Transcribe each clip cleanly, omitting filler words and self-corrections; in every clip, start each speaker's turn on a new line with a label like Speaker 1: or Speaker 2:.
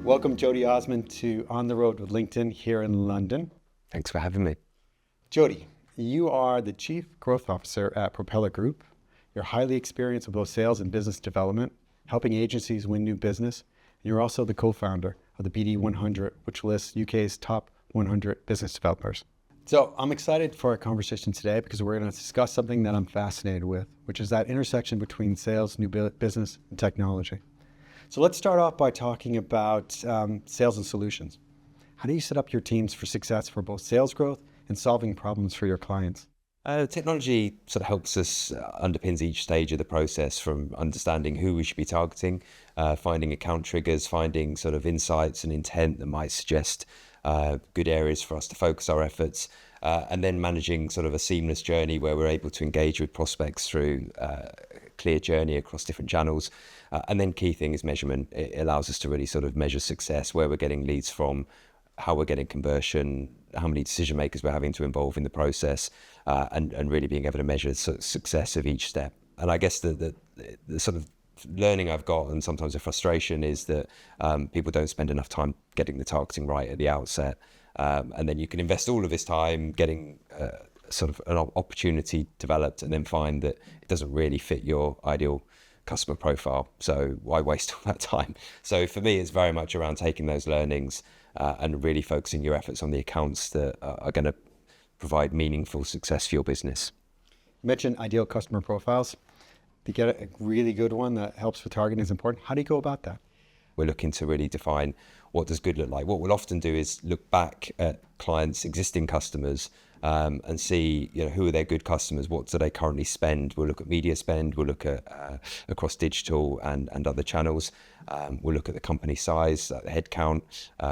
Speaker 1: Welcome, Jody Osman, to On the Road with LinkedIn here in London.
Speaker 2: Thanks for having me.
Speaker 1: Jody, you are the Chief Growth Officer at Propeller Group. You're highly experienced in both sales and business development, helping agencies win new business. And you're also the co-founder of the BD 100, which lists UK's top 100 business developers. So I'm excited for our conversation today because we're going to discuss something that I'm fascinated with, which is that intersection between sales, new business, and technology. So let's start off by talking about sales and solutions. How do you set up your teams for success for both sales growth and solving problems for your clients?
Speaker 2: Technology sort of helps us, underpins each stage of the process, from understanding who we should be targeting, finding account triggers, finding sort of insights and intent that might suggest good areas for us to focus our efforts, and then managing sort of a seamless journey where we're able to engage with prospects through a clear journey across different channels. And then key thing is measurement. It allows us to really sort of measure success, where we're getting leads from, how we're getting conversion, how many decision makers we're having to involve in the process, and really being able to measure the success of each step. And I guess the sort of learning I've got, and sometimes the frustration, is that people don't spend enough time getting the targeting right at the outset. And then you can invest all of this time getting sort of an opportunity developed, and then find that it doesn't really fit your ideal customer profile. So why waste all that time? So for me, it's very much around taking those learnings and really focusing your efforts on the accounts that are going to provide meaningful success for your business.
Speaker 1: You mentioned ideal customer profiles. To get a really good one that helps with targeting is important. How do you go about that?
Speaker 2: We're looking to really define what does good look like. What we'll often do is look back at clients' existing customers and see, who are their good customers, what do they currently spend. We'll look at media spend, we'll look at across digital and other channels. We'll look at the company size, the headcount.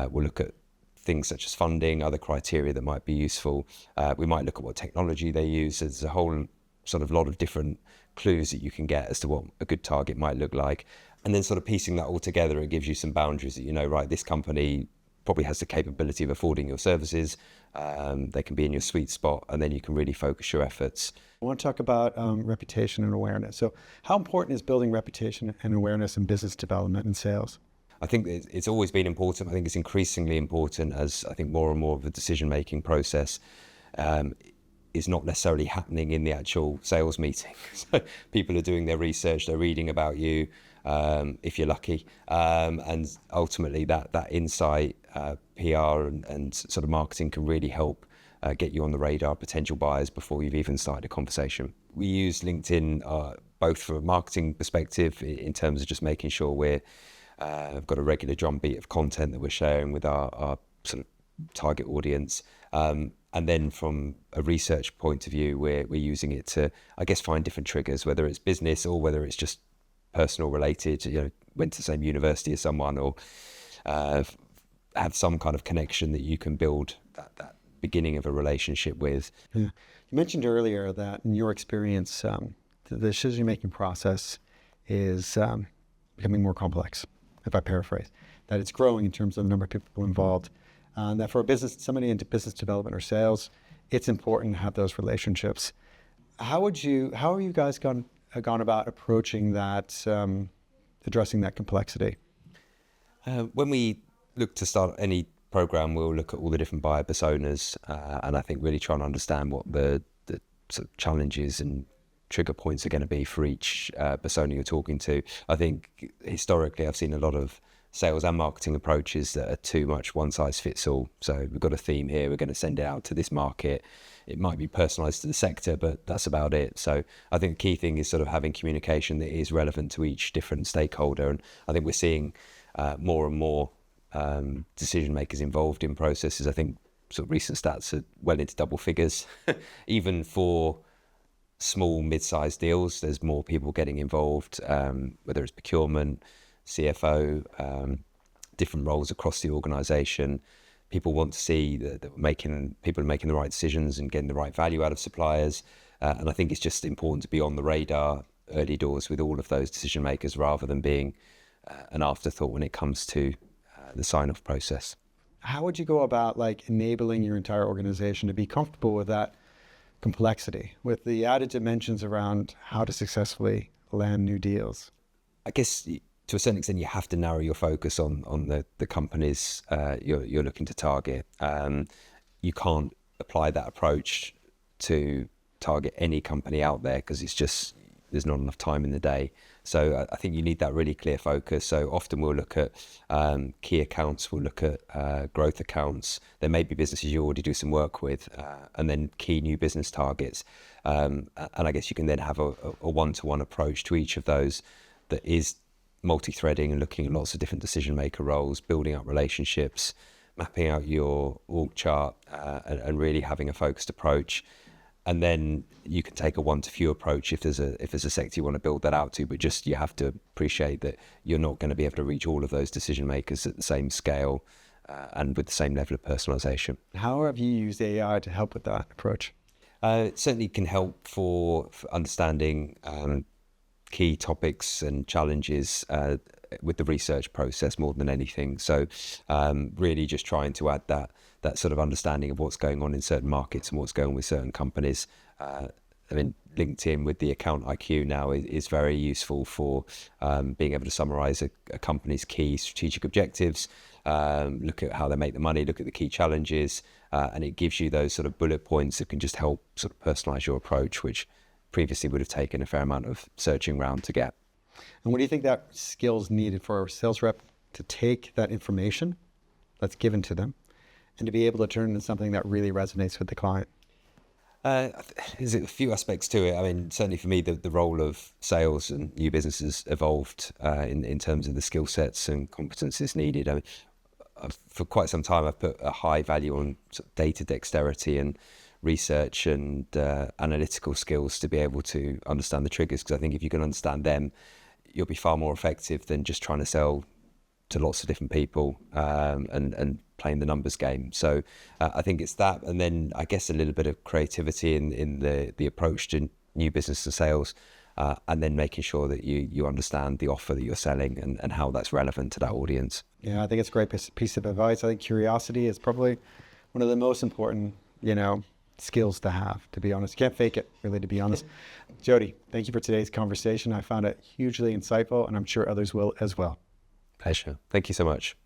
Speaker 2: We'll look at things such as funding, other criteria that might be useful. We might look at what technology they use. There's a whole sort of lot of different clues that you can get as to what a good target might look like. And then sort of piecing that all together, it gives you some boundaries that, right, this company probably has the capability of affording your services. They can be in your sweet spot, and then you can really focus your efforts.
Speaker 1: I want to talk about reputation and awareness. So how important is building reputation and awareness in business development and sales?
Speaker 2: I think it's always been important. I think it's increasingly important as I think more and more of the decision-making process is not necessarily happening in the actual sales meeting. So people are doing their research, they're reading about you, if you're lucky, and ultimately that insight, PR and sort of marketing can really help get you on the radar of potential buyers before you've even started a conversation. We use LinkedIn both from a marketing perspective in terms of just making sure we've got a regular drumbeat of content that we're sharing with our sort of target audience. And then from a research point of view, we're using it to, I guess, find different triggers, whether it's business or whether it's just personal related, went to the same university as someone, or have some kind of connection that you can build that beginning of a relationship with.
Speaker 1: Yeah. You mentioned earlier that in your experience, the decision-making process is becoming more complex, if I paraphrase, that it's growing in terms of the number of people involved. That for a business, somebody into business development or sales, it's important to have those relationships. How are you guys gone about approaching that, addressing that complexity?
Speaker 2: When we look to start any program, we'll look at all the different buyer personas, and I think really try and understand what the sort of challenges and trigger points are going to be for each persona you're talking to. I think historically I've seen a lot of sales and marketing approaches that are too much one size fits all. So we've got a theme here, we're going to send it out to this market. It might be personalized to the sector, but that's about it. So I think the key thing is sort of having communication that is relevant to each different stakeholder. And I think we're seeing more and more decision makers involved in processes. I think sort of recent stats are well into double figures. Even for small, mid-sized deals, there's more people getting involved, whether it's procurement, CFO, different roles across the organisation. People want to see that people are making the right decisions and getting the right value out of suppliers. And I think it's just important to be on the radar early doors with all of those decision makers, rather than being an afterthought when it comes to the sign-off process.
Speaker 1: How would you go about enabling your entire organization to be comfortable with that complexity, with the added dimensions around how to successfully land new deals?
Speaker 2: I guess to a certain extent, you have to narrow your focus on the companies you're looking to target. You can't apply that approach to target any company out there because it's just, there's not enough time in the day. So I think you need that really clear focus. So often we'll look at key accounts, we'll look at growth accounts. There may be businesses you already do some work with, and then key new business targets. And I guess you can then have a one-to-one approach to each of those that is multi-threading and looking at lots of different decision maker roles, building up relationships, mapping out your org chart, and really having a focused approach. And then you can take a one-to-few approach if there's a sector you want to build that out to, but just you have to appreciate that you're not going to be able to reach all of those decision makers at the same scale and with the same level of personalization.
Speaker 1: How have you used AI to help with that approach?
Speaker 2: It certainly can help for understanding key topics and challenges with the research process more than anything. So really just trying to add that sort of understanding of what's going on in certain markets and what's going on with certain companies. I mean, LinkedIn with the account IQ now is very useful for being able to summarize a company's key strategic objectives, look at how they make the money, look at the key challenges, and it gives you those sort of bullet points that can just help sort of personalize your approach, which previously would have taken a fair amount of searching around to get.
Speaker 1: And what do you think that skills needed for a sales rep to take that information that's given to them and to be able to turn it into something that really resonates with the client?
Speaker 2: There's a few aspects to it. I mean, certainly for me, the role of sales and new businesses evolved in terms of the skill sets and competencies needed. I mean, for quite some time, I've put a high value on sort of data dexterity and research and analytical skills to be able to understand the triggers, because I think if you can understand them, you'll be far more effective than just trying to sell to lots of different people and playing the numbers game. So I think it's that, and then I guess a little bit of creativity in the approach to new business and sales, and then making sure that you understand the offer that you're selling and how that's relevant to that audience.
Speaker 1: Yeah, I think it's a great piece of advice. I think curiosity is probably one of the most important, skills to have, to be honest. You can't fake it, really, to be honest. Jody, thank you for today's conversation. I found it hugely insightful, and I'm sure others will as well.
Speaker 2: Pleasure. Thank you so much.